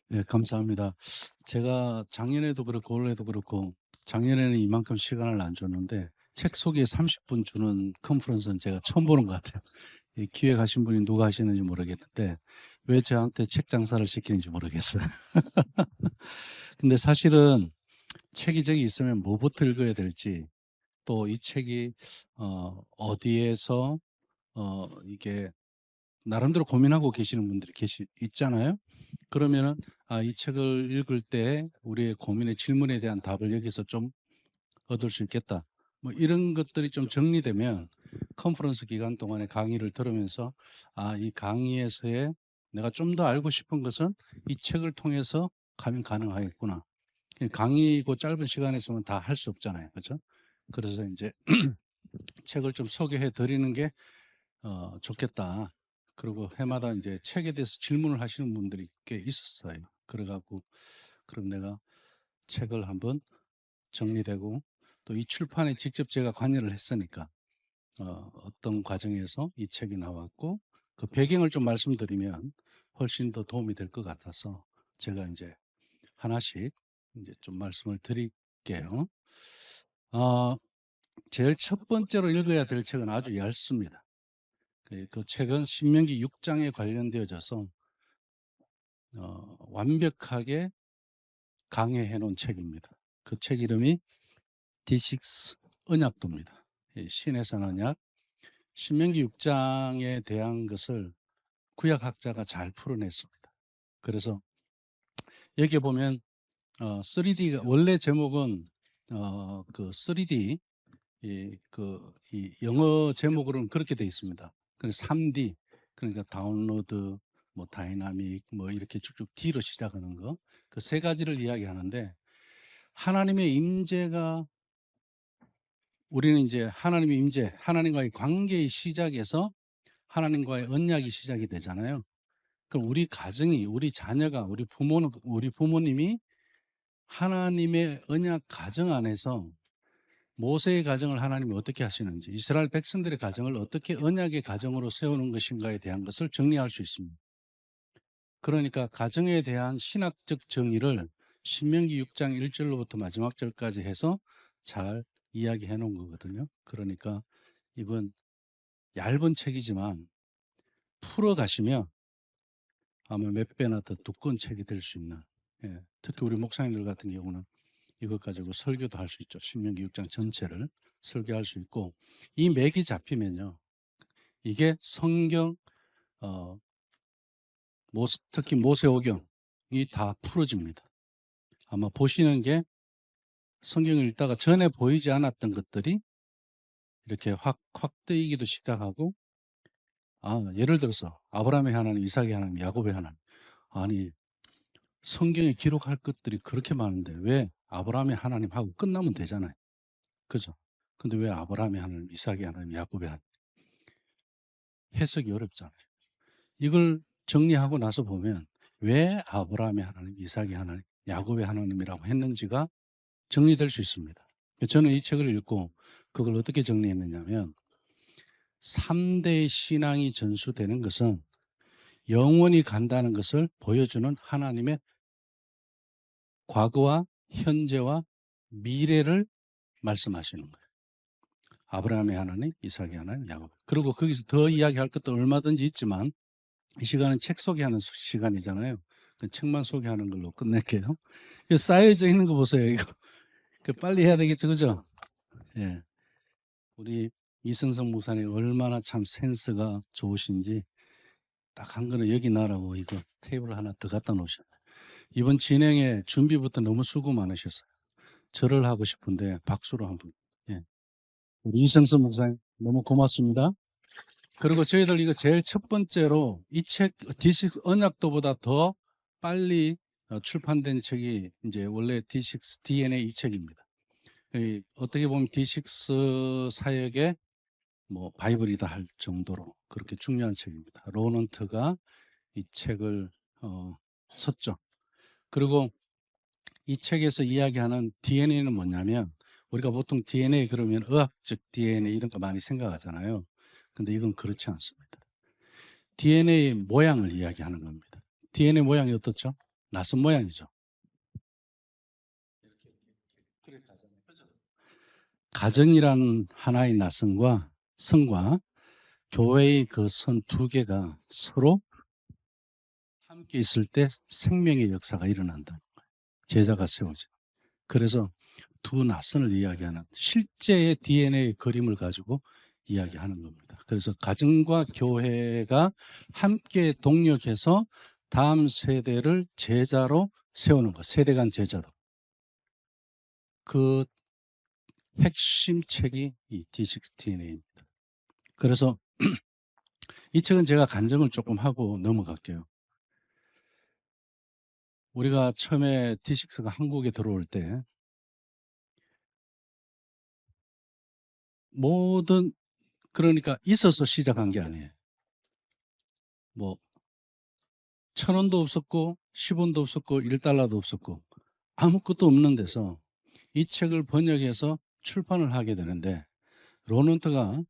네, 감사합니다. 제가 작년에도 그렇고 올해도 그렇고 작년에는 이만큼 시간을 안 줬는데 책 소개 30분 주는 컨퍼런스는 제가 처음 보는 것 같아요. 이 기획하신 분이 누가 하시는지 모르겠는데 왜 저한테 책 장사를 시키는지 모르겠어요. 근데 사실은 책이 저기 있으면 뭐부터 읽어야 될지, 또 이 책이 어디에서 이게 나름대로 고민하고 계시는 분들이 있잖아요. 그러면은 이 책을 읽을 때 우리의 고민의 질문에 대한 답을 여기서 좀 얻을 수 있겠다. 뭐 이런 것들이 좀 정리되면 컨퍼런스 기간 동안에 강의를 들으면서 이 강의에서의 내가 좀 더 알고 싶은 것은 이 책을 통해서 가면 가능하겠구나. 강의고 짧은 시간에서는 다 할 수 없잖아요. 그죠? 그래서 이제 책을 좀 소개해 드리는 게 좋겠다. 그리고 해마다 이제 책에 대해서 질문을 하시는 분들이 꽤 있었어요. 그래갖고 그럼 내가 책을 한번 정리되고 또 이 출판에 직접 제가 관여를 했으니까 어떤 과정에서 이 책이 나왔고 그 배경을 좀 말씀드리면 훨씬 더 도움이 될 것 같아서 제가 이제 하나씩 이제 좀 말씀을 드릴게요. 어, 제일 첫 번째로 읽어야 될 책은 아주 얇습니다. 그 책은 신명기 6장에 관련되어져서 완벽하게 강해해 놓은 책입니다. 그 책 이름이 D6 언약도입니다. 신해산 언약. 신명기 6장에 대한 것을 구약학자가 잘 풀어냈습니다. 그래서 여기에 보면 3D가 원래 제목은 그 3D 이 영어 제목으로는 그렇게 되어 있습니다. 3D 그러니까 다운로드, 뭐 다이나믹, 뭐 이렇게 쭉쭉 D로 시작하는 거, 그 세 가지를 이야기하는데 하나님의 임재가 우리는 이제 하나님의 임재, 하나님과의 관계의 시작에서 하나님과의 언약이 시작이 되잖아요. 그럼 우리 가정이, 우리 자녀가, 우리 부모님이 하나님의 언약 가정 안에서 모세의 가정을 하나님이 어떻게 하시는지, 이스라엘 백성들의 가정을 어떻게 언약의 가정으로 세우는 것인가에 대한 것을 정리할 수 있습니다. 그러니까 가정에 대한 신학적 정의를 신명기 6장 1절로부터 마지막 절까지 해서 잘 이야기해 놓은 거거든요. 그러니까 이건 얇은 책이지만 풀어가시면 아마 몇 배나 더 두꺼운 책이 될 수 있는, 특히 우리 목사님들 같은 경우는 이것 가지고 설교도 할 수 있죠. 신명기 6장 전체를 설교할 수 있고, 이 맥이 잡히면요, 이게 성경 특히 모세오경이 다 풀어집니다. 아마 보시는 게 성경을 읽다가 전에 보이지 않았던 것들이 이렇게 확 뜨이기도 시작하고, 예를 들어서 아브라함의 하나님, 이삭의 하나님, 야곱의 하나님, 아니 성경에 기록할 것들이 그렇게 많은데 왜 아브라함의 하나님 하고 끝나면 되잖아요. 그죠? 근데 왜 아브라함의 하나님, 이삭의 하나님, 야곱의 하나님? 해석이 어렵잖아요. 이걸 정리하고 나서 보면 왜 아브라함의 하나님, 이삭의 하나님, 야곱의 하나님이라고 했는지가 정리될 수 있습니다. 저는 이 책을 읽고 그걸 어떻게 정리했느냐면 3대 신앙이 전수되는 것은 영원히 간다는 것을 보여주는 하나님의 과거와 현재와 미래를 말씀하시는 거예요. 아브라함의 하나님, 이삭의 하나님, 야곱. 그리고 거기서 더 이야기할 것도 얼마든지 있지만 이 시간은 책 소개하는 시간이잖아요. 책만 소개하는 걸로 끝낼게요. 쌓여져 있는 거 보세요. 이거 빨리 해야 되겠죠, 그죠? 예. 우리 이승성 목사님 얼마나 참 센스가 좋으신지 딱 한 거는 여기 놔라고 이거 테이블 하나 더 갖다 놓으셨네. 이번 진행에 준비부터 너무 수고 많으셨어요. 절을 하고 싶은데 박수로 한번. 예. 우리 이승성 목사님 너무 고맙습니다. 그리고 저희들 이거 제일 첫 번째로 이 책 D6 언약도보다 더 빨리 출판된 책이 이제 원래 D6 DNA 이 책입니다. 어떻게 보면 D6 사역의 뭐 바이블이다 할 정도로 그렇게 중요한 책입니다. 로넌트가 이 책을 썼죠. 그리고 이 책에서 이야기하는 DNA는 뭐냐면 우리가 보통 DNA 그러면 의학적 DNA 이런 거 많이 생각하잖아요. 근데 이건 그렇지 않습니다. DNA 모양을 이야기하는 겁니다. DNA 모양이 어떻죠? 낯선 모양이죠. 가정이란 하나의 낯선과 선과 교회의 그 선 두 개가 서로 함께 있을 때 생명의 역사가 일어난다. 제자가 세워져. 그래서 두 낯선을 이야기하는 실제의 DNA 그림을 가지고 이야기하는 겁니다. 그래서 가정과 교회가 함께 동력해서 다음 세대를 제자로 세우는 것, 세대 간 제자로. 그 핵심 책이 이 D16DNA입니다. 그래서 이 책은 제가 간증을 조금 하고 넘어갈게요. 우리가 처음에 D6가 한국에 들어올 때 모든 그러니까 있어서 시작한 게 아니에요. 뭐 1,000원도 없었고 10원도 없었고 1달러도 없었고 아무것도 없는 데서 이 책을 번역해서 출판을 하게 되는데 로넌트가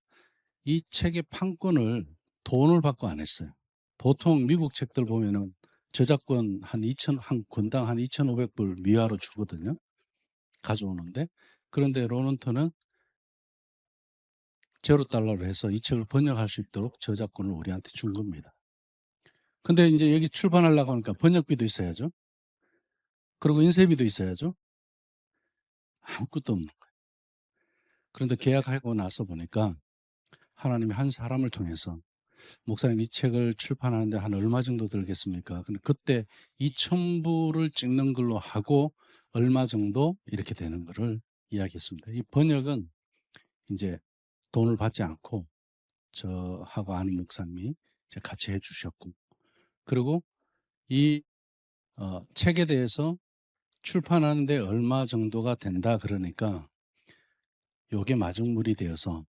이 책의 판권을 돈을 받고 안 했어요. 보통 미국 책들 보면은 저작권 한 권당 한 2,500불 미화로 주거든요. 가져오는데 그런데 로넌트는 $0로 해서 이 책을 번역할 수 있도록 저작권을 우리한테 준 겁니다. 근데 이제 여기 출판하려고 하니까 번역비도 있어야죠. 그리고 인쇄비도 있어야죠. 아무것도 없는 거예요. 그런데 계약하고 나서 보니까 하나님이 한 사람을 통해서 목사님 이 책을 출판하는데 한 얼마 정도 들겠습니까? 근데 그때 2,000불을 찍는 걸로 하고 얼마 정도 이렇게 되는 거를 이야기했습니다. 이 번역은 이제 돈을 받지 않고 저하고 아는 목사님이 이제 같이 해주셨고 그리고 이 책에 대해서 출판하는데 얼마 정도가 된다 그러니까 요게 마중물이 되어서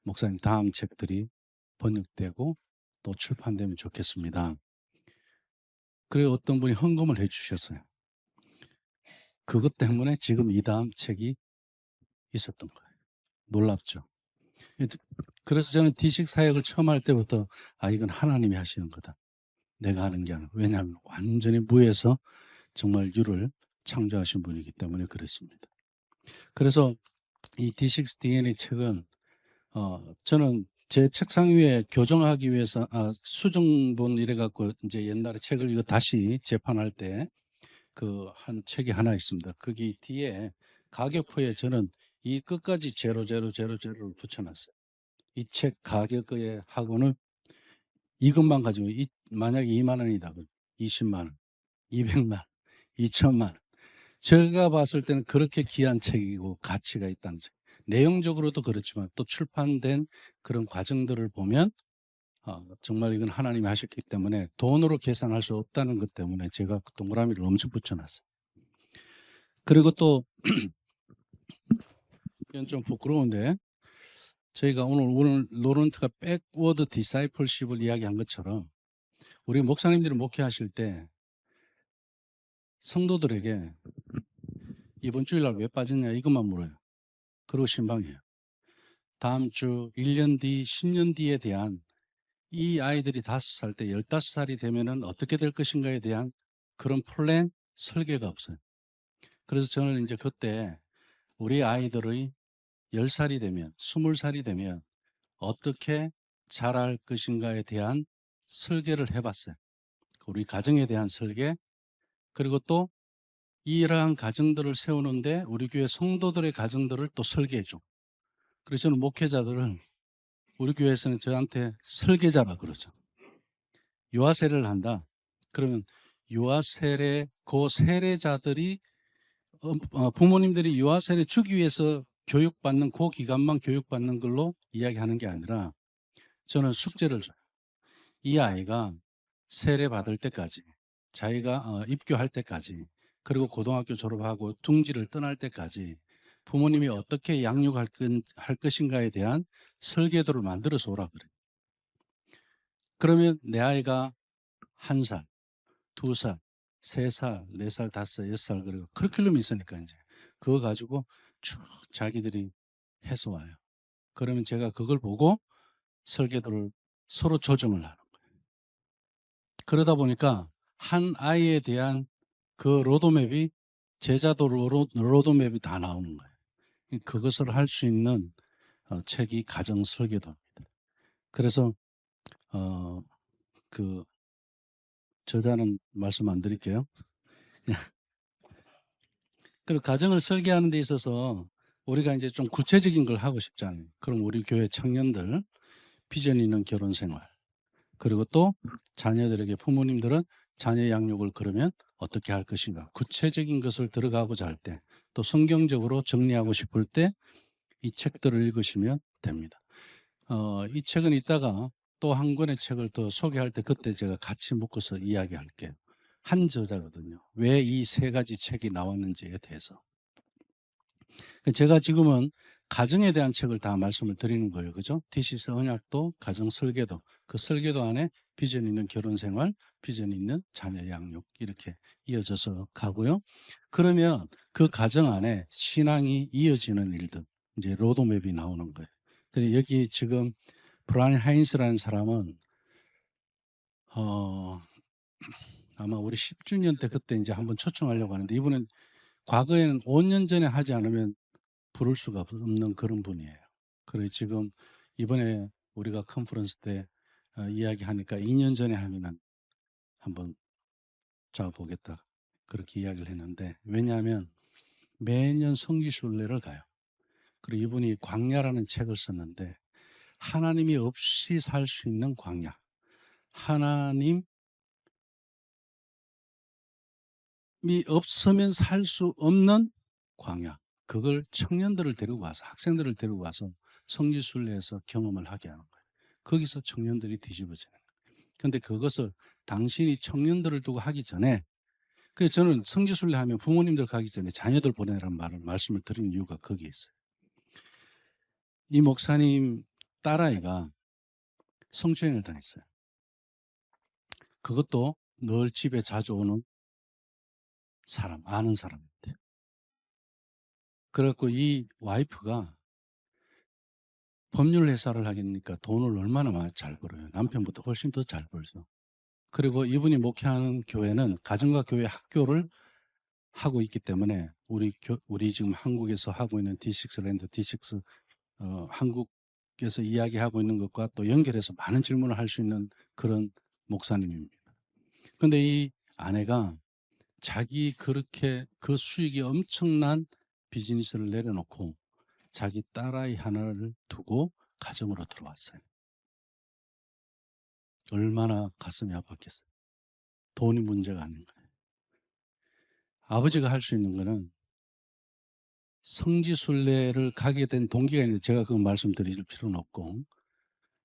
목사님 다음 책들이 번역되고 또 출판되면 좋겠습니다. 그래 어떤 분이 헌금을 해 주셨어요. 그것 때문에 지금 이 다음 책이 있었던 거예요. 놀랍죠. 그래서 저는 D6 사역을 처음 할 때부터 이건 하나님이 하시는 거다. 내가 하는 게 아니라. 왜냐하면 완전히 무에서 정말 유를 창조하신 분이기 때문에 그렇습니다. 그래서 이 D6 DNA 책은 저는 제 책상 위에 교정하기 위해서 수정본 이래 갖고 이제 옛날에 책을 이거 다시 재판할 때 그 한 책이 하나 있습니다. 거기 뒤에 가격표에 저는 이 끝까지 제로를 붙여놨어요. 이 책 가격에 하고는 이것만 가지고 만약에 2만 원이다. 20만 원, 200만 원, 2천만 원. 제가 봤을 때는 그렇게 귀한 책이고 가치가 있다는 책. 내용적으로도 그렇지만 또 출판된 그런 과정들을 보면 정말 이건 하나님이 하셨기 때문에 돈으로 계산할 수 없다는 것 때문에 제가 그 동그라미를 엄청 붙여놨어요. 그리고 또 이건 좀 부끄러운데 저희가 오늘 로런트가 백워드 디사이플십을 이야기한 것처럼 우리 목사님들이 목회하실 때 성도들에게 이번 주일날 왜 빠졌냐 이것만 물어요. 그리고 신방이에요. 다음 주 1년 뒤, 10년 뒤에 대한 이 아이들이 5살 때 15살이 되면은 어떻게 될 것인가에 대한 그런 플랜 설계가 없어요. 그래서 저는 이제 그때 우리 아이들의 10살이 되면 20살이 되면 어떻게 자랄 것인가에 대한 설계를 해봤어요. 우리 가정에 대한 설계 그리고 또 이러한 가정들을 세우는데 우리 교회 성도들의 가정들을 또 설계해주고 그래서 저는 목회자들을 우리 교회에서는 저한테 설계자라 그러죠. 유아세례를 한다. 그러면 유아세례 그 세례자들이 부모님들이 유아세례 주기 위해서 교육받는 그 기간만 교육받는 걸로 이야기하는 게 아니라 저는 숙제를 줘요. 이 아이가 세례 받을 때까지 자기가 입교할 때까지 그리고 고등학교 졸업하고 둥지를 떠날 때까지 부모님이 어떻게 양육할 것인가에 대한 설계도를 만들어서 오라 그래요. 그러면 내 아이가 1살, 2살, 3살, 4살, 5살, 6살 그리고 커리큘럼이 있으니까 이제 그거 가지고 쭉 자기들이 해서 와요. 그러면 제가 그걸 보고 설계도를 서로 조정을 하는 거예요. 그러다 보니까 한 아이에 대한 그 로드맵이 제자도 로드맵이 다 나오는 거예요. 그것을 할 수 있는 책이 가정 설계도입니다. 그래서 그 저자는 말씀 안 드릴게요. 그 가정을 설계하는 데 있어서 우리가 이제 좀 구체적인 걸 하고 싶잖아요. 그럼 우리 교회 청년들 비전 있는 결혼 생활, 그리고 또 자녀들에게 부모님들은 자녀 양육을 그러면 어떻게 할 것인가, 구체적인 것을 들어가고자 할 때, 또 성경적으로 정리하고 싶을 때 이 책들을 읽으시면 됩니다. 이 책은 이따가 또 한 권의 책을 더 소개할 때 그때 제가 같이 묶어서 이야기할게요. 한 저자거든요. 왜 이 세 가지 책이 나왔는지에 대해서. 제가 지금은 가정에 대한 책을 다 말씀을 드리는 거예요. 그죠? 디시스 언약도, 가정 설계도, 그 설계도 안에 비전 있는 결혼 생활, 비전 있는 자녀 양육, 이렇게 이어져서 가고요. 그러면 그 가정 안에 신앙이 이어지는 일들, 이제 로드맵이 나오는 거예요. 근데 여기 지금 브라이언 하인스라는 사람은 아마 우리 10주년 때 그때 이제 한번 초청하려고 하는데, 이분은 과거에는 5년 전에 하지 않으면 부를 수가 없는 그런 분이에요. 그리고 지금 이번에 우리가 컨퍼런스 때 이야기하니까 2년 전에 하면은 한번 잡아보겠다, 그렇게 이야기를 했는데, 왜냐하면 매년 성지순례를 가요. 그리고 이분이 광야라는 책을 썼는데, 하나님이 없이 살 수 있는 광야, 하나님이 없으면 살 수 없는 광야, 그걸 청년들을 데리고 가서, 학생들을 데리고 가서 성지순례에서 경험을 하게 하는 거예요. 거기서 청년들이 뒤집어져요. 그런데 그것을 당신이 청년들을 두고 하기 전에, 그래서 저는 성지순례 하면 부모님들 가기 전에 자녀들 보내라는 말씀을 드린 이유가 거기에 있어요. 이 목사님 딸아이가 성추행을 당했어요. 그것도 늘 집에 자주 오는 사람, 아는 사람인데. 그래갖고 이 와이프가 법률 회사를 하니까 돈을 얼마나 많이 잘 벌어요. 남편보다 훨씬 더 잘 벌죠. 그리고 이분이 목회하는 교회는 가정과 교회 학교를 하고 있기 때문에 우리 지금 한국에서 하고 있는 D6 랜드, D6 한국에서 이야기하고 있는 것과 또 연결해서 많은 질문을 할 수 있는 그런 목사님입니다. 그런데 이 아내가 자기 그렇게 그 수익이 엄청난 비즈니스를 내려놓고 자기 딸아이 하나를 두고 가정으로 들어왔어요. 얼마나 가슴이 아팠겠어요. 돈이 문제가 아닌 거예요. 아버지가 할 수 있는 거는 성지순례를 가게 된 동기가 있는데, 제가 그 말씀드릴 필요는 없고,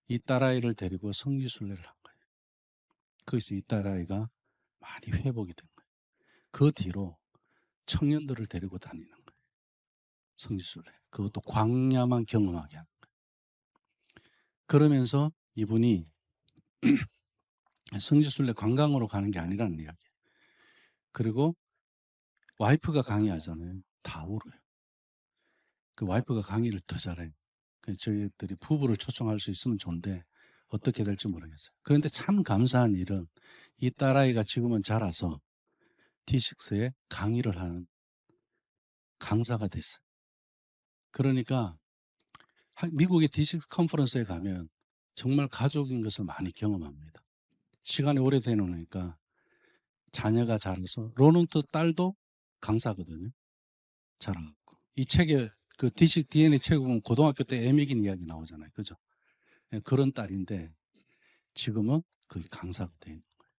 이 딸아이를 데리고 성지순례를 한 거예요. 거기서 이 딸아이가 많이 회복이 된 거예요. 그 뒤로 청년들을 데리고 다니는 거예요. 성지순례. 그것도 광야만 경험하게 하는 거예요. 그러면서 이분이 성지순례 관광으로 가는 게 아니라는 이야기예요. 그리고 와이프가 강의하잖아요. 다 울어요. 그 와이프가 강의를 더 잘해요. 저희들이 부부를 초청할 수 있으면 좋은데 어떻게 될지 모르겠어요. 그런데 참 감사한 일은 이 딸아이가 지금은 자라서 D6에 강의를 하는 강사가 됐어요. 그러니까 미국의 D6 컨퍼런스에 가면 정말 가족인 것을 많이 경험합니다. 시간이 오래되다 놓으니까 자녀가 자라서, 로넌트 딸도 강사거든요. 자라갖고. 이 책에 그 D6 DNA 책에 보면 고등학교 때 애 먹인 이야기 나오잖아요. 그죠? 그런 딸인데 지금은 그 강사가 돼 있는 거예요.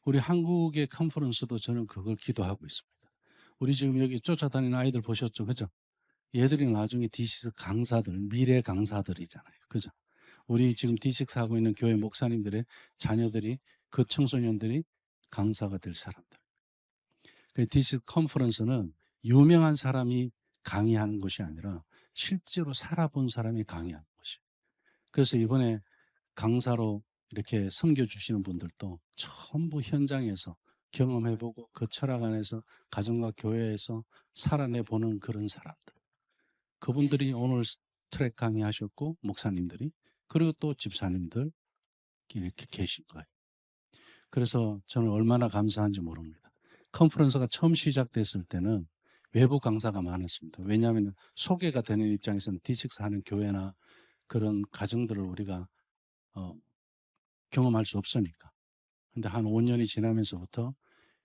우리 한국의 컨퍼런스도 저는 그걸 기도하고 있습니다. 우리 지금 여기 쫓아다니는 아이들 보셨죠? 그죠? 얘들이 나중에 D6 강사들, 미래 강사들이잖아요. 그죠? 우리 지금 D6 하고 있는 교회 목사님들의 자녀들이, 그 청소년들이 강사가 될 사람들. 그 D6 컨퍼런스는 유명한 사람이 강의하는 것이 아니라 실제로 살아본 사람이 강의하는 것이에요. 그래서 이번에 강사로 이렇게 섬겨주시는 분들도 전부 현장에서 경험해보고 그 철학 안에서 가정과 교회에서 살아내보는 그런 사람들. 그분들이 오늘 트랙 강의하셨고, 목사님들이, 그리고 또 집사님들 이렇게 계신 거예요. 그래서 저는 얼마나 감사한지 모릅니다. 컨퍼런스가 처음 시작됐을 때는 외부 강사가 많았습니다. 왜냐하면 소개가 되는 입장에서는 D6 하는 교회나 그런 가정들을 우리가 경험할 수 없으니까. 근데 한 5년이 지나면서부터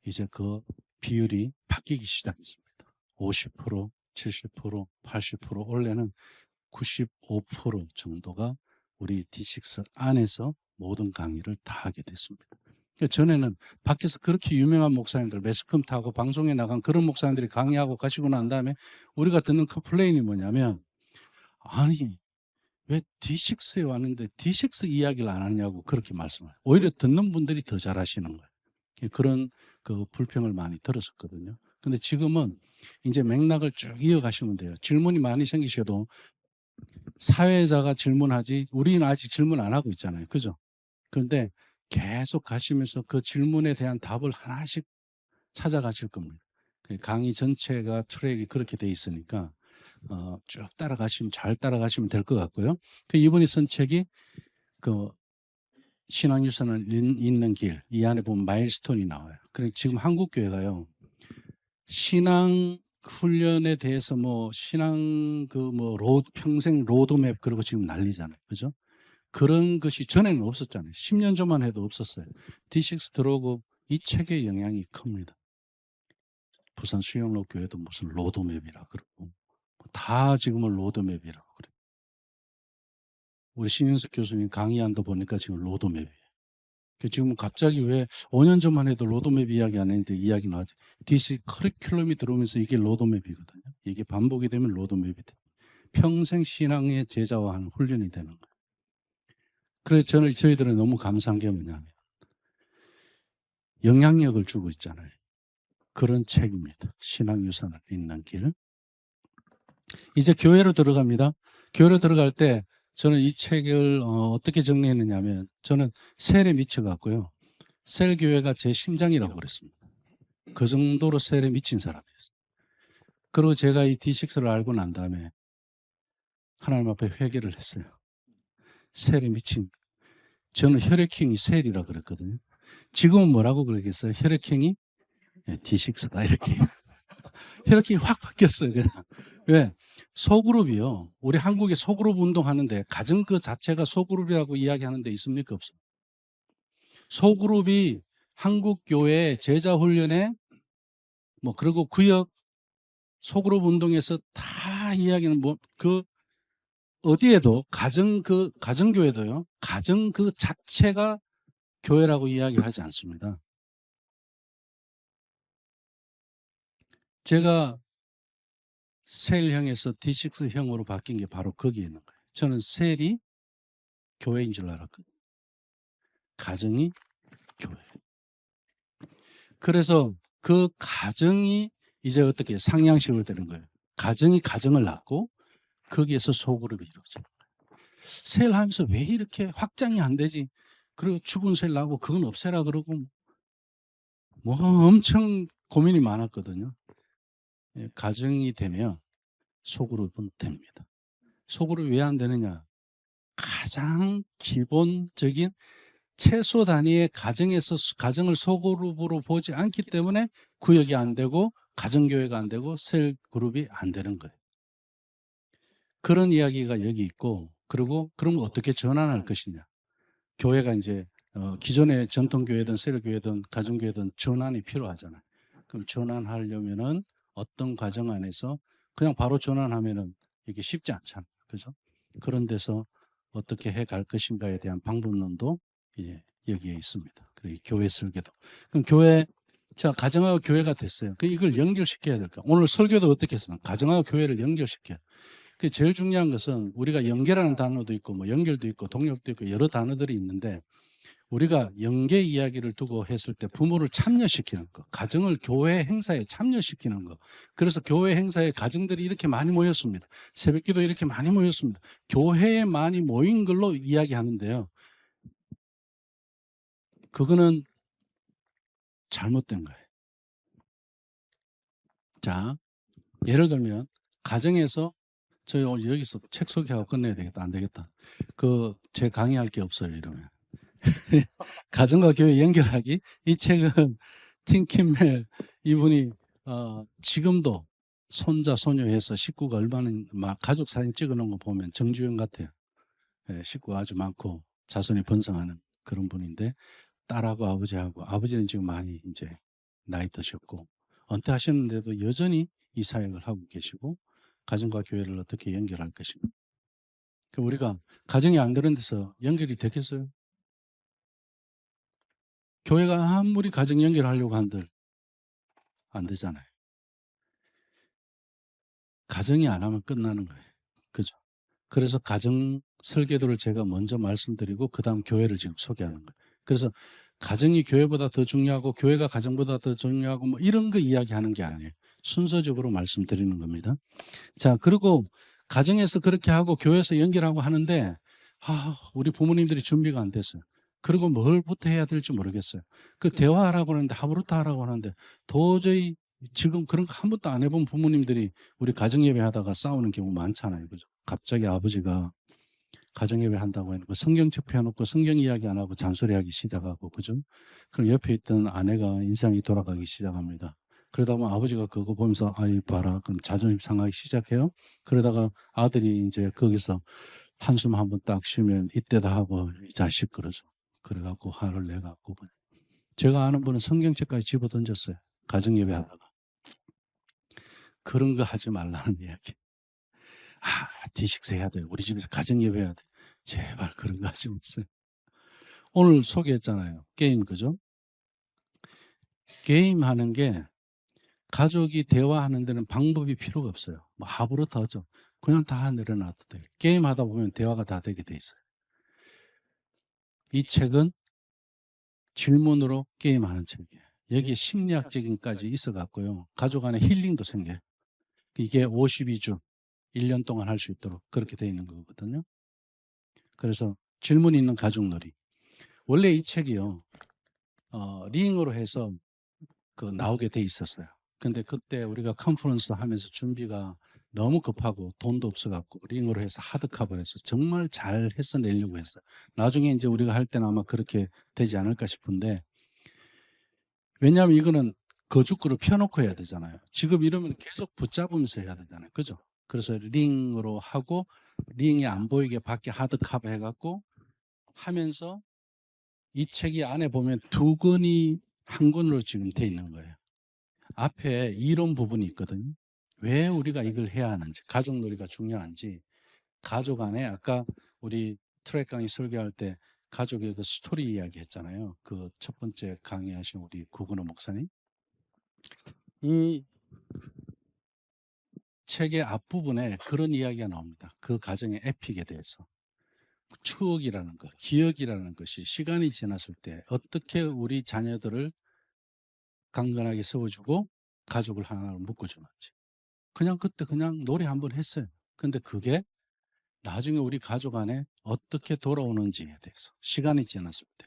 이제 그 비율이 바뀌기 시작했습니다. 50%, 70%, 80%, 원래는 95% 정도가 우리 D6 안에서 모든 강의를 다 하게 됐습니다. 전에는 밖에서 그렇게 유명한 목사님들, 매스컴 타고 방송에 나간 그런 목사님들이 강의하고 가시고 난 다음에 우리가 듣는 컴플레인이 뭐냐면, 아니, 왜 D6에 왔는데 D6 이야기를 안 하냐고 그렇게 말씀해요. 오히려 듣는 분들이 더 잘하시는 거예요. 그런 그 불평을 많이 들었었거든요. 근데 지금은 이제 맥락을 쭉 이어가시면 돼요. 질문이 많이 생기셔도 사회자가 질문하지, 우리는 아직 질문 안 하고 있잖아요. 그죠? 그런데 계속 가시면서 그 질문에 대한 답을 하나씩 찾아가실 겁니다. 강의 전체가 트랙이 그렇게 돼 있으니까 쭉 따라가시면, 잘 따라가시면 될 것 같고요. 이번에 쓴 책이 그 신앙유산을 잇는 길, 이 안에 보면 마일스톤이 나와요. 그러니까 지금 한국교회가요, 신앙 훈련에 대해서 뭐 신앙 평생 로드맵 그러고 지금 난리잖아요. 그죠? 그런 것이 전에는 없었잖아요. 10년 전만 해도 없었어요. D6 들어오고 이 책의 영향이 큽니다. 부산 수영로 교회도 무슨 로드맵이라 그러고 다 지금은 로드맵이라고 그래요. 우리 신윤석 교수님 강의안도 보니까 지금 로드맵이에요. 지금 갑자기 왜 5년 전만 해도 로드맵 이야기 안 했는데 이야기 나왔지. DC 커리큘럼이 들어오면서 이게 로드맵이거든요. 이게 반복이 되면 로드맵이 돼. 평생 신앙의 제자화하는 훈련이 되는 거예요. 그래서 저희들은 너무 감사한 게 뭐냐면 영향력을 주고 있잖아요. 그런 책입니다. 신앙유산을 잇는 길. 이제 교회로 들어갑니다. 교회로 들어갈 때 저는 이 책을 어떻게 정리했느냐 하면 저는 셀에 미쳐갖고요. 셀 교회가 제 심장이라고 그랬습니다. 그 정도로 셀에 미친 사람이었어요. 그리고 제가 이 D6를 알고 난 다음에 하나님 앞에 회개를 했어요. 셀에 미친. 저는 혈액형이 셀이라 그랬거든요. 지금은 뭐라고 그러겠어요? 혈액형이 D6다 이렇게. 혈액형이 확 바뀌었어요. 그냥. 왜? 소그룹이요. 우리 한국에 소그룹 운동하는데 가정 그 자체가 소그룹이라고 이야기하는 데 있습니까? 없습니까? 소그룹이 한국 교회 제자 훈련에 그리고 구역 소그룹 운동에서 다 이야기는 어디에도 가정교회도요. 가정 그 자체가 교회라고 이야기하지 않습니다. 제가 셀형에서 D6형으로 바뀐 게 바로 거기에 있는 거예요. 저는 셀이 교회인 줄 알았거든요. 가정이 교회. 그래서 그 가정이 이제 어떻게 상향식으로 되는 거예요. 가정이 가정을 낳고 거기에서 소그룹이 이루어져요. 셀 하면서 왜 이렇게 확장이 안 되지? 그리고 죽은 셀 나고 그건 없애라 그러고 엄청 고민이 많았거든요. 가정이 되면 소그룹은 됩니다. 소그룹이 왜 안 되느냐? 가장 기본적인 최소 단위의 가정에서 가정을 소그룹으로 보지 않기 때문에 구역이 안 되고 가정교회가 안 되고 셀 그룹이 안 되는 거예요. 그런 이야기가 여기 있고, 그리고 그럼 어떻게 전환할 것이냐? 교회가 이제 기존의 전통교회든 셀교회든 가정교회든 전환이 필요하잖아요. 그럼 전환하려면은 어떤 과정 안에서 그냥 바로 전환하면은 이게 쉽지 않잖아요. 그죠? 그런 데서 어떻게 해 갈 것인가에 대한 방법론도 여기에 있습니다. 그리고 교회 설계도. 그럼 가정하고 교회가 됐어요. 이걸 연결시켜야 될까? 오늘 설교도 어떻게 했으면 가정하고 교회를 연결시켜요. 제일 중요한 것은 우리가 연계라는 단어도 있고 연결도 있고 동력도 있고 여러 단어들이 있는데 우리가 연계 이야기를 두고 했을 때 부모를 참여시키는 거, 가정을 교회 행사에 참여시키는 거. 그래서 교회 행사에 가정들이 이렇게 많이 모였습니다. 새벽기도 이렇게 많이 모였습니다. 교회에 많이 모인 걸로 이야기하는데요. 그거는 잘못된 거예요. 자, 예를 들면 가정에서 저희 오늘 여기서 책 소개하고 끝내야 되겠다. 안 되겠다. 제 강의할 게 없어요. 이러면. 가정과 교회 연결하기. 이 책은 팀 킴멜 이분이 지금도 손자 손녀해서 식구가 얼마나 막 가족 사진 찍어놓은 거 보면 정주영 같아요. 예, 식구가 아주 많고 자손이 번성하는 그런 분인데, 딸하고 아버지하고, 아버지는 지금 많이 이제 나이 드셨고 은퇴하셨는데도 여전히 이 사역을 하고 계시고, 가정과 교회를 어떻게 연결할 것인가. 우리가 가정이 안 되는 데서 연결이 되겠어요? 교회가 아무리 가정 연결하려고 한들 안 되잖아요. 가정이 안 하면 끝나는 거예요. 그죠? 그래서 가정 설계도를 제가 먼저 말씀드리고 그다음 교회를 지금 소개하는 거예요. 그래서 가정이 교회보다 더 중요하고 교회가 가정보다 더 중요하고 뭐 이런 거 이야기하는 게 아니에요. 순서적으로 말씀드리는 겁니다. 자, 그리고 가정에서 그렇게 하고 교회에서 연결하고 하는데 우리 부모님들이 준비가 안 됐어요. 그리고 뭘부터 해야 될지 모르겠어요. 그 대화하라고 하는데 하브루타 하라고 하는데 도저히 지금 그런 거 한 번도 안 해본 부모님들이 우리 가정예배 하다가 싸우는 경우 많잖아요. 그죠? 갑자기 아버지가 가정예배 한다고 해놓고 성경책 펴놓고 성경 이야기 안 하고 잔소리하기 시작하고, 그죠? 그럼 옆에 있던 아내가 인상이 돌아가기 시작합니다. 그러다 보면 아버지가 그거 보면서 아이 봐라, 그럼 자존심 상하기 시작해요. 그러다가 아들이 이제 거기서 한숨 한번 딱 쉬면 이때다 하고 이 자식 그러죠. 그래갖고 화를 내갖고 제가 아는 분은 성경책까지 집어 던졌어요. 가정예배 하다가. 그런 거 하지 말라는 이야기. 디식스 해야 돼. 우리 집에서 가정예배 해야 돼. 제발 그런 거 하지 마세요. 오늘 소개했잖아요. 게임, 그죠? 게임하는 게 가족이 대화하는 데는 방법이 필요가 없어요. 뭐 하부로타 하죠. 그냥 다 내려놔도 돼요. 게임하다 보면 대화가 다 되게 돼 있어요. 이 책은 질문으로 게임하는 책이에요. 여기에 심리학적인까지 있어갖고요. 가족 안에 힐링도 생겨요. 이게 52주, 1년 동안 할 수 있도록 그렇게 돼 있는 거거든요. 그래서 질문 있는 가족놀이. 원래 이 책이요. 링으로 해서 나오게 돼 있었어요. 근데 그때 우리가 컨퍼런스 하면서 준비가 너무 급하고 돈도 없어갖고 링으로 해서 하드카버를 해서 정말 잘 해서 내려고 했어요. 나중에 이제 우리가 할 때는 아마 그렇게 되지 않을까 싶은데, 왜냐하면 이거는 거죽구를 펴놓고 해야 되잖아요. 지금 이러면 계속 붙잡으면서 해야 되잖아요. 그죠? 그래서 링으로 하고 링이 안 보이게 밖에 하드카버 해갖고 하면서, 이 책이 안에 보면 두 권이 한 권으로 지금 돼 있는 거예요. 앞에 이론 부분이 있거든요. 왜 우리가 이걸 해야 하는지, 가족놀이가 중요한지, 가족 안에 아까 우리 트랙 강의 설교할 때 가족의 그 스토리 이야기 했잖아요. 그 첫 번째 강의하신 우리 구근호 목사님. 이 책의 앞부분에 그런 이야기가 나옵니다. 그 가정의 에픽에 대해서. 추억이라는 것, 기억이라는 것이 시간이 지났을 때 어떻게 우리 자녀들을 강건하게 세워주고 가족을 하나로 묶어주는지. 그냥 그때 그냥 노래 한번 했어요. 근데 그게 나중에 우리 가족 안에 어떻게 돌아오는지에 대해서 시간이 지났을 때.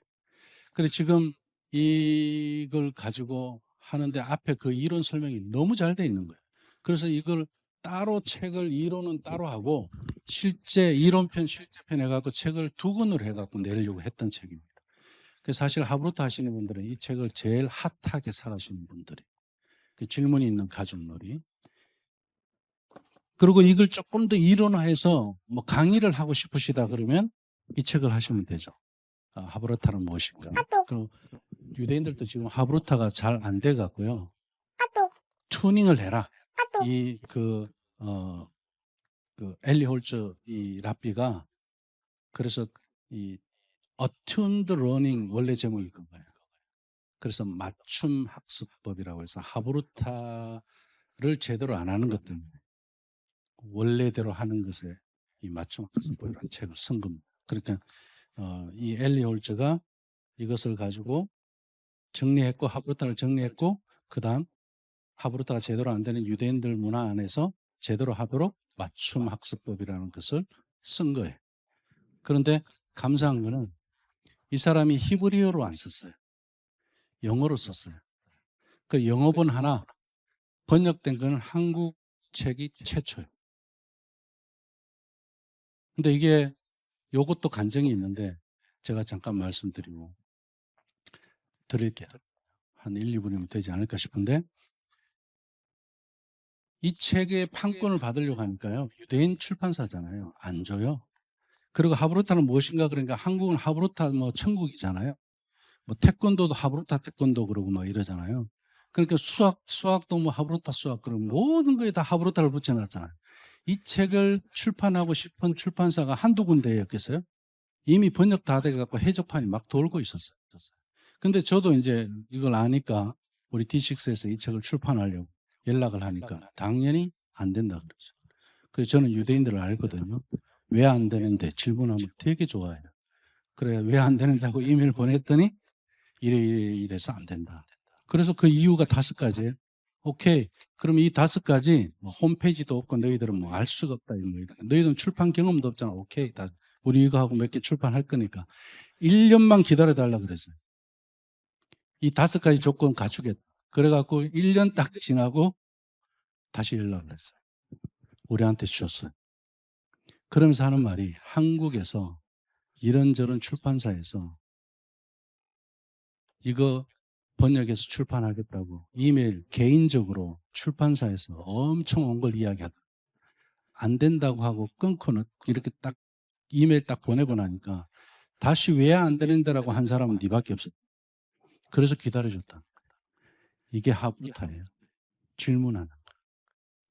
그래서 지금 이걸 가지고 하는데 앞에 그 이론 설명이 너무 잘 돼 있는 거예요. 그래서 이걸 따로 책을 이론은 따로 하고 실제 이론편 실제편 해갖고 책을 두 권으로 해갖고 내려고 했던 책입니다. 그래서 사실 하브루타 하시는 분들은 이 책을 제일 핫하게 사가시는 분들이, 그 질문이 있는 가족놀이. 그리고 이걸 조금 더 이론화해서 뭐 강의를 하고 싶으시다 그러면 이 책을 하시면 되죠. 하브루타는 무엇인가. 그리고 유대인들도 지금 하브루타가 잘 안 돼 갖고요. 튜닝을 해라. 그 엘리 홀츠 이 랍비가 그래서 이 attuned learning 원래 제목이 그거예요. 그래서 맞춤 학습법이라고 해서 하브루타를 제대로 안 하는 것 때문에 원래대로 하는 것에 이 맞춤 학습법이라는 책을 쓴 겁니다. 그러니까 이 엘리 홀츠가 이것을 가지고 정리했고 하브루타를 정리했고, 그다음 하브루타가 제대로 안 되는 유대인들 문화 안에서 제대로 하도록 맞춤 학습법이라는 것을 쓴 거예요. 그런데 감사한 거는 이 사람이 히브리어로 안 썼어요. 영어로 썼어요. 그 영어본 하나, 번역된 건 한국 책이 최초예요. 근데 이게 요것도 간증이 있는데, 제가 잠깐 말씀드리고 드릴게요. 한 1, 2분이면 되지 않을까 싶은데, 이 책의 판권을 받으려고 하니까요, 유대인 출판사잖아요. 안 줘요. 그리고 하브루타는 무엇인가 그러니까 한국은 하브루타 뭐 천국이잖아요. 뭐 태권도도 하브루타 태권도 그러고 막 이러잖아요. 그러니까 수학도 뭐 하브루타 수학 그러고 모든 거에 다 하브루타를 붙여놨잖아요. 이 책을 출판하고 싶은 출판사가 한두 군데였겠어요? 이미 번역 다 돼갖고 해적판이 막 돌고 있었어요. 근데 저도 이제 이걸 아니까 우리 D6에서 이 책을 출판하려고 연락을 하니까 당연히 안 된다 그러죠. 그래서 저는 유대인들을 알거든요. 왜 안 되는데 질문하면 되게 좋아해요. 그래, 왜 안 되는다고 이메일 보냈더니 이래서 안 된다. 그래서 그 이유가 5가지예요. 오케이. 그럼 이 5가지 뭐 홈페이지도 없고 너희들은 뭐 알 수가 없다. 뭐 너희들은 출판 경험도 없잖아. 오케이. 다 우리 이거 하고 몇 개 출판할 거니까 1년만 기다려달라 그랬어요. 이 5가지 조건 갖추겠다. 그래갖고 1년 딱 지나고 다시 연락을 했어요. 우리한테 주셨어요. 그러면서 하는 말이 한국에서 이런저런 출판사에서 이거 번역해서 출판하겠다고 이메일 개인적으로 출판사에서 엄청 온 걸 이야기하더라고요. 안 된다고 하고 끊고는 이렇게 딱 이메일 딱 보내고 나니까 다시 왜 안 되는데라고 한 사람은 니밖에 없었어요. 그래서 기다려줬다. 이게 하브루타예요. 질문하는 거.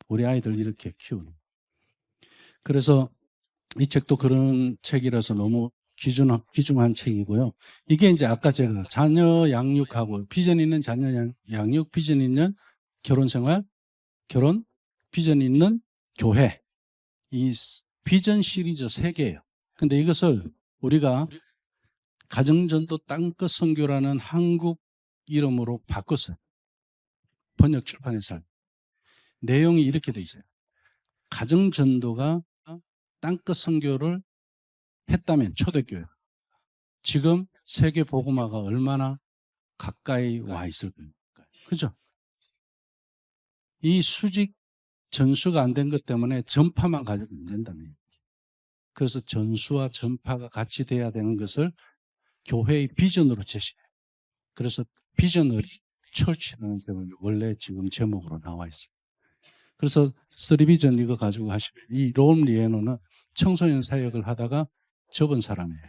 우리 아이들 이렇게 키우는. 그래서 이 책도 그런 책이라서 너무 귀중한 책이고요. 이게 이제 아까 제가 자녀 양육하고 비전 있는 자녀 양육, 비전 있는 결혼 생활, 비전 있는 교회. 이 비전 시리즈 3개예요. 근데 이것을 우리가 가정전도 땅끝 선교라는 한국 이름으로 바꿨어요. 번역 출판에서. 내용이 이렇게 돼 있어요. 가정전도가 땅끝 선교를 했다면 초대교회. 지금 세계 복음화가 얼마나 가까이 와 있을 겁니까? 그죠? 이 수직 전수가 안 된 것 때문에 전파만 가지고 안 된다는. 그래서 전수와 전파가 같이 돼야 되는 것을 교회의 비전으로 제시해요. 그래서 비전너리 처치라는 제목이 원래 지금 제목으로 나와 있습니다. 그래서 3비전 이거 가지고 하시면 이 롬 리에노는 청소년 사역을 하다가 접은 사람이에요.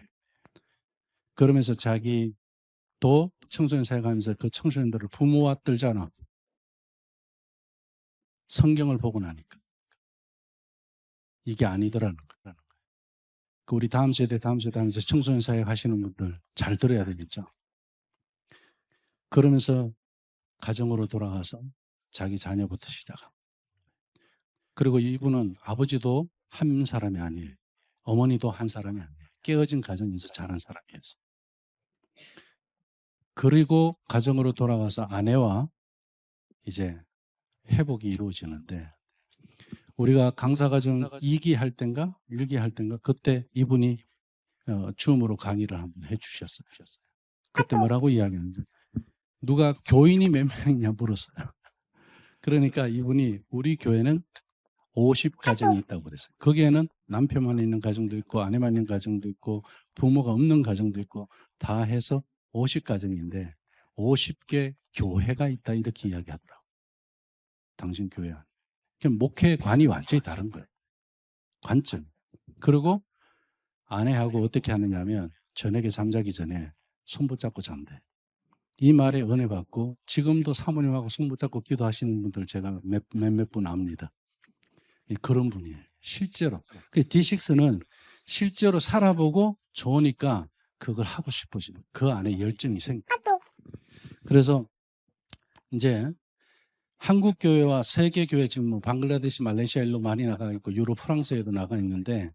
그러면서 자기도 청소년 사역하면서 그 청소년들을 부모와 떨잖아. 성경을 보고 나니까 이게 아니더라는 거예요. 우리 다음 세대 하면서 청소년 사역 하시는 분들 잘 들어야 되겠죠. 그러면서 가정으로 돌아가서 자기 자녀부터 시작하고. 그리고 이분은 아버지도 한 사람이 아니에요. 어머니도 한 사람이 아니에요. 깨어진 가정에서 자란 사람이었어요. 그리고 가정으로 돌아가서 아내와 이제 회복이 이루어지는데 우리가 강사과정 2기 할 땐가 1기 할 땐가 그때 이분이 줌으로 강의를 한번 해주셨어요. 그때 뭐라고 이야기하는지 누가 교인이 몇 명이냐 물었어요. 그러니까 이분이 우리 교회는 50가정이 있다고 그랬어요. 거기에는 남편만 있는 가정도 있고 아내만 있는 가정도 있고 부모가 없는 가정도 있고 다 해서 50가정인데 50개 교회가 있다 이렇게 이야기하더라고요. 당신 교회 안에. 그럼 목회관이 완전히 다른 거예요. 관점. 그리고 아내하고 어떻게 하느냐 하면 저녁에 잠자기 전에 손 붙잡고 잔대. 이 말에 은혜 받고 지금도 사모님하고 손 붙잡고 기도하시는 분들 제가 몇몇 분 압니다. 그런 분이에요. 실제로. D6는 실제로 살아보고 좋으니까 그걸 하고 싶어지는 그 안에 열정이 생겨요. 그래서 이제 한국 교회와 세계 교회 지금 뭐 방글라데시, 말레이시아 일로 많이 나가 있고 유럽, 프랑스에도 나가 있는데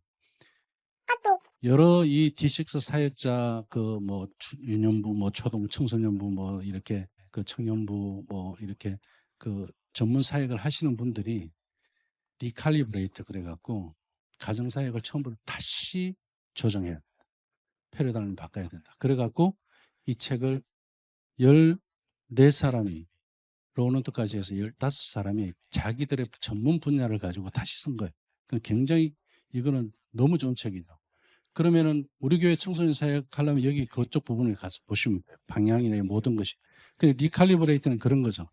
여러 이 D6 사역자 그 뭐 유년부, 뭐 초등 청소년부, 뭐 이렇게 그 청년부, 뭐 이렇게 그 전문 사역을 하시는 분들이 리칼리브레이트 그래갖고 가정 사역을 처음부터 다시 조정해야 된다. 패러다임을 바꿔야 된다. 그래갖고 이 책을 14사람이 로넌트까지 해서 15사람이 자기들의 전문 분야를 가지고 다시 쓴 거예요. 굉장히 이거는 너무 좋은 책이죠. 그러면은 우리 교회 청소년 사역 하려면 여기 그쪽 부분을 가서 보시면 돼요. 방향이나 모든 것이. 근데 리칼리브레이트는 그런 거죠.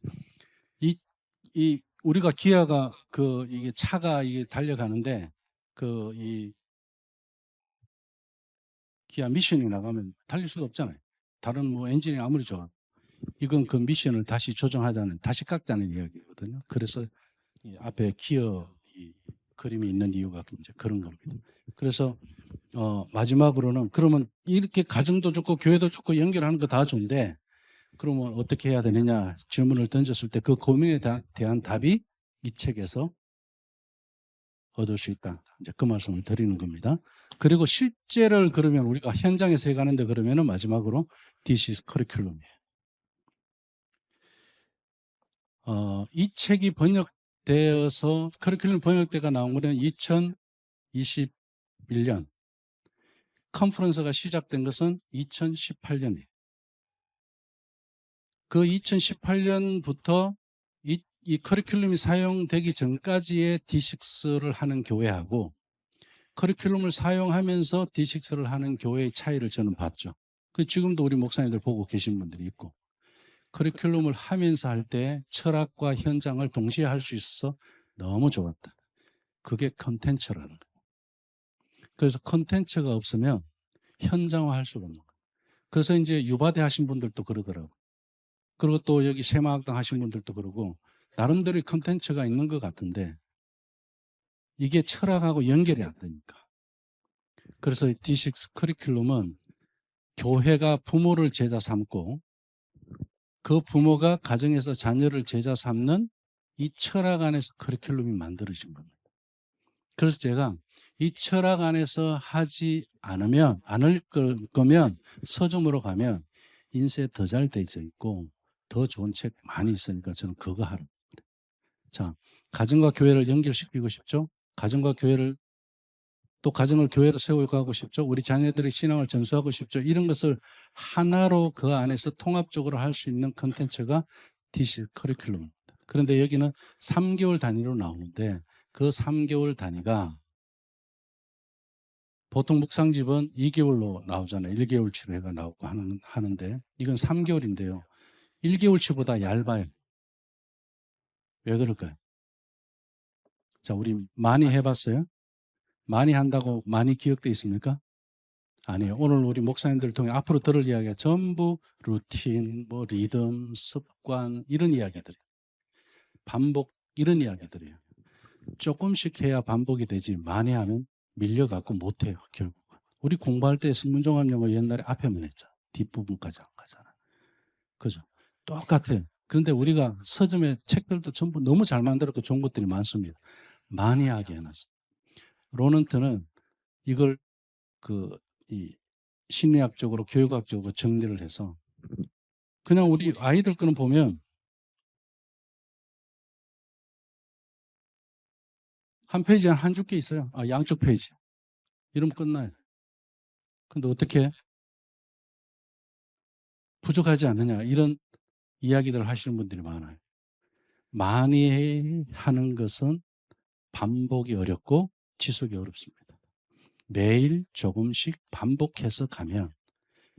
이 우리가 기아가 이게 차가 이게 달려가는데 이 기아 미션이 나가면 달릴 수가 없잖아요. 다른 뭐 엔진이 아무리 좋아. 이건 그 미션을 다시 조정하자는, 다시 깎자는 이야기거든요. 그래서 이 앞에 기어 이 그림이 있는 이유가 이제 그런 겁니다. 그래서 마지막으로는 그러면 이렇게 가정도 좋고 교회도 좋고 연결하는 거 다 좋은데 그러면 어떻게 해야 되느냐 질문을 던졌을 때 그 고민에 대한 답이 이 책에서 얻을 수 있다. 이제 그 말씀을 드리는 겁니다. 그리고 실제를 그러면 우리가 현장에서 해가는데 그러면은 마지막으로 This is curriculum이에요. 이 책이 번역되어서 커리큘럼 번역대가 나온 거는 2021년, 컨퍼런스가 시작된 것은 2018년이에요. 그 2018년부터 이 커리큘럼이 사용되기 전까지의 D6를 하는 교회하고 커리큘럼을 사용하면서 D6를 하는 교회의 차이를 저는 봤죠. 지금도 우리 목사님들 보고 계신 분들이 있고 커리큘럼을 하면서 할 때 철학과 현장을 동시에 할 수 있어서 너무 좋았다. 그게 컨텐츠라는 거예요. 그래서 컨텐츠가 없으면 현장화할 수가 없는 거예요. 그래서 이제 유바대 하신 분들도 그러더라고요. 그리고 또 여기 새마학당 하신 분들도 그러고 나름대로의 컨텐츠가 있는 것 같은데 이게 철학하고 연결이 안 되니까. 그래서 D6 커리큘럼은 교회가 부모를 제자 삼고 그 부모가 가정에서 자녀를 제자 삼는 이 철학 안에서 커리큘럼이 만들어진 겁니다. 그래서 제가 이 철학 안에서 하지 않을 거면 서점으로 가면 인쇄 더 잘 되어 있고 더 좋은 책 많이 있으니까 저는 그거 하러. 자, 가정과 교회를 연결시키고 싶죠? 가정과 교회를 또 가정을 교회로 세워가고 싶죠? 우리 자녀들의 신앙을 전수하고 싶죠? 이런 것을 하나로 그 안에서 통합적으로 할 수 있는 컨텐츠가 DC 커리큘럼입니다. 그런데 여기는 3개월 단위로 나오는데 그 3개월 단위가 보통 묵상집은 2개월로 나오잖아요. 1개월치로 해가 나오고 하는데 이건 3개월인데요. 1개월치보다 얇아요. 왜 그럴까요? 자, 우리 많이 해봤어요? 많이 한다고 많이 기억돼 있습니까? 아니에요. 오늘 우리 목사님들 통해 앞으로 들을 이야기가 전부 루틴, 뭐 리듬, 습관 이런 이야기들이에요. 반복 이런 이야기들이에요. 조금씩 해야 반복이 되지 많이 하면 밀려갖고 못해요. 결국. 우리 공부할 때 신문종합영어 옛날에 앞에만 했잖아. 뒷부분까지 안 가잖아. 그죠? 똑같아요. 그런데 우리가 서점에 책들도 전부 너무 잘 만들었고 좋은 것들이 많습니다. 많이 하게 해놨어. 로넌트는 이걸 이 심리학적으로 교육학적으로 정리를 해서 그냥 우리 아이들 거는 보면 한 페이지에 한 줄기 있어요. 양쪽 페이지. 이러면 끝나요. 근데 어떻게 부족하지 않느냐 이런 이야기들을 하시는 분들이 많아요. 많이 하는 것은 반복이 어렵고 지속이 어렵습니다. 매일 조금씩 반복해서 가면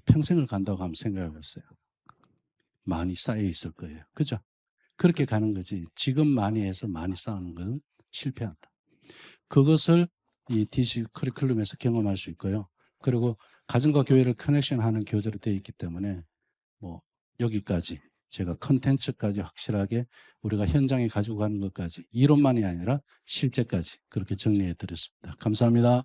평생을 간다고 한번 생각해 보세요. 많이 쌓여 있을 거예요. 그죠? 그렇게 가는 거지. 지금 많이 해서 많이 쌓는 건 실패한다. 그것을 이 DC 커리큘럼에서 경험할 수 있고요. 그리고 가정과 교회를 커넥션하는 교재로 되어 있기 때문에 뭐 여기까지 제가 컨텐츠까지 확실하게 우리가 현장에 가지고 가는 것까지 이론만이 아니라 실제까지 그렇게 정리해 드렸습니다. 감사합니다.